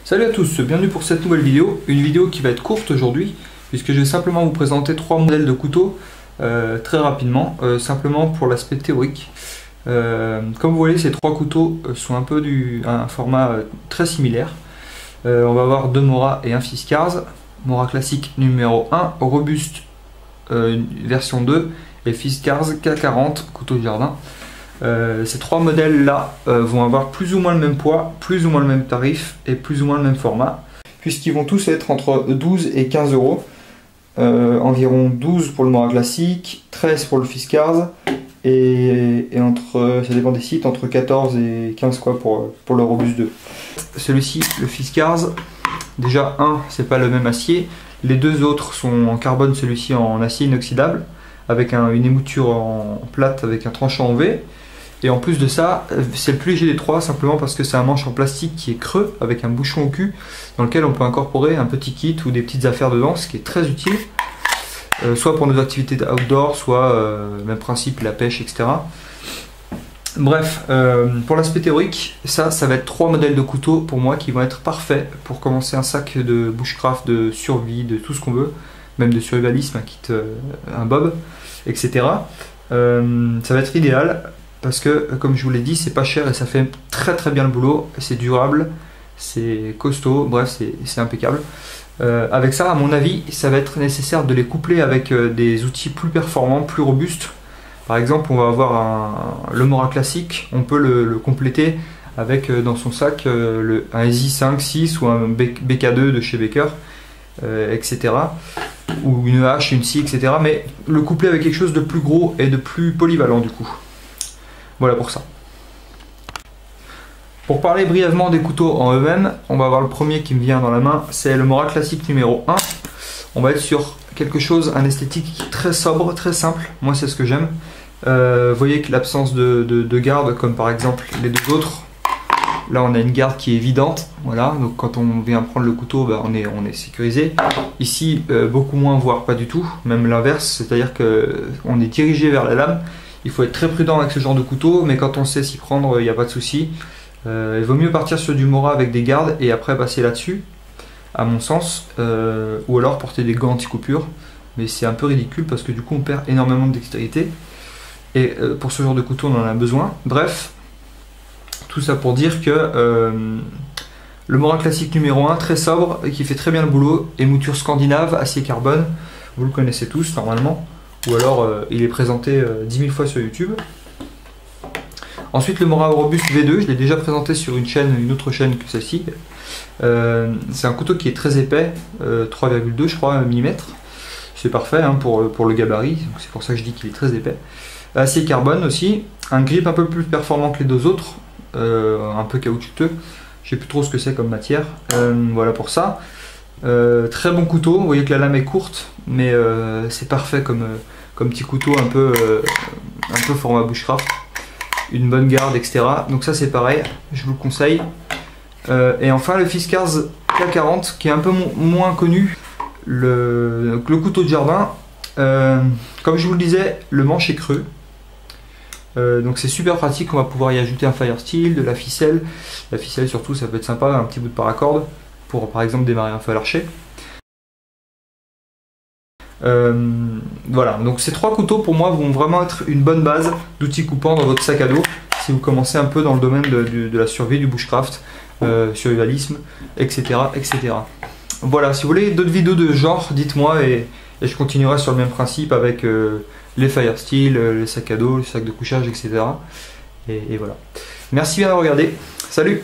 Salut à tous, bienvenue pour cette nouvelle vidéo, une vidéo qui va être courte aujourd'hui puisque je vais simplement vous présenter trois modèles de couteaux très rapidement, simplement pour l'aspect théorique. Comme vous voyez, ces trois couteaux sont un peu un format très similaire. On va avoir deux Mora et un Fiskars, Mora classique numéro 1, robuste version 2 et Fiskars K40 couteau de jardin. Ces trois modèles là vont avoir plus ou moins le même poids, plus ou moins le même tarif et plus ou moins le même format, puisqu'ils vont tous être entre 12 et 15 euros, environ 12 pour le Mora classique, 13 pour le Fiskars et ça dépend des sites, entre 14 et 15 quoi pour le robuste 2. Celui-ci, le Fiskars, déjà c'est pas le même acier, les deux autres sont en carbone, celui-ci en acier inoxydable avec une émouture en plate avec un tranchant en V. Et en plus de ça, c'est le plus léger des trois, simplement parce que c'est un manche en plastique qui est creux, avec un bouchon au cul, dans lequel on peut incorporer un petit kit ou des petites affaires dedans, ce qui est très utile, soit pour nos activités outdoor, soit même principe, la pêche, etc. Bref, pour l'aspect théorique, ça va être trois modèles de couteaux pour moi qui vont être parfaits pour commencer un sac de bushcraft, de survie, de tout ce qu'on veut, même de survivalisme, un kit, un bob, etc. Ça va être idéal. Parce que, comme je vous l'ai dit, c'est pas cher et ça fait très bien le boulot, c'est durable, c'est costaud, bref, c'est impeccable. Avec ça, à mon avis, ça va être nécessaire de les coupler avec des outils plus performants, plus robustes. Par exemple, on va avoir le Mora classique, on peut le compléter avec dans son sac un EZI 5, 6 ou un BK2 de chez Baker, etc. Ou une hache, une scie, etc. Mais le coupler avec quelque chose de plus gros et de plus polyvalent du coup. Voilà pour ça. Pour parler brièvement des couteaux en eux-mêmes, on va avoir le premier qui me vient dans la main, c'est le Mora classique numéro 1. On va être sur quelque chose, un esthétique très sobre, très simple. Moi c'est ce que j'aime. Vous voyez que l'absence de garde, comme par exemple les deux autres, là on a une garde qui est évidente. Voilà, donc quand on vient prendre le couteau, on est sécurisé. Ici, beaucoup moins, voire pas du tout, même l'inverse, c'est-à-dire qu'on est dirigé vers la lame. Il faut être très prudent avec ce genre de couteau, mais quand on sait s'y prendre, il n'y a pas de souci. Il vaut mieux partir sur du Mora avec des gardes et après passer là-dessus, à mon sens, ou alors porter des gants anti-coupure. Mais c'est un peu ridicule parce que du coup on perd énormément de dextérité. Et pour ce genre de couteau on en a besoin. Bref, tout ça pour dire que le Mora classique numéro 1, très sobre, et qui fait très bien le boulot, émouture scandinave, acier carbone, vous le connaissez tous normalement. Ou alors il est présenté 10 000 fois sur YouTube. Ensuite le Mora robuste V2, je l'ai déjà présenté sur une autre chaîne que celle-ci. C'est un couteau qui est très épais, 3,2 je crois mm. C'est parfait hein, pour le gabarit, c'est pour ça que je dis qu'il est très épais. Acier carbone aussi, un grip un peu plus performant que les deux autres, un peu caoutchouteux. Je sais plus trop ce que c'est comme matière. Voilà pour ça. Très bon couteau, vous voyez que la lame est courte, mais c'est parfait comme petit couteau un peu format bushcraft. Une bonne garde, etc. Donc ça c'est pareil, je vous le conseille. Et enfin le Fiskars K40 qui est un peu moins connu, le couteau de jardin. Comme je vous le disais, le manche est creux. Donc c'est super pratique, on va pouvoir y ajouter un fire steel, de la ficelle. La ficelle surtout ça peut être sympa, un petit bout de paracorde pour par exemple démarrer un feu à l'archer. Voilà, donc ces trois couteaux pour moi vont vraiment être une bonne base d'outils coupants dans votre sac à dos si vous commencez un peu dans le domaine de la survie, du bushcraft, survivalisme, etc., etc. Voilà, si vous voulez d'autres vidéos de genre, dites-moi et je continuerai sur le même principe avec les fire steel, les sacs à dos, les sacs de couchage, etc. Et voilà. Merci bien de regarder. Salut!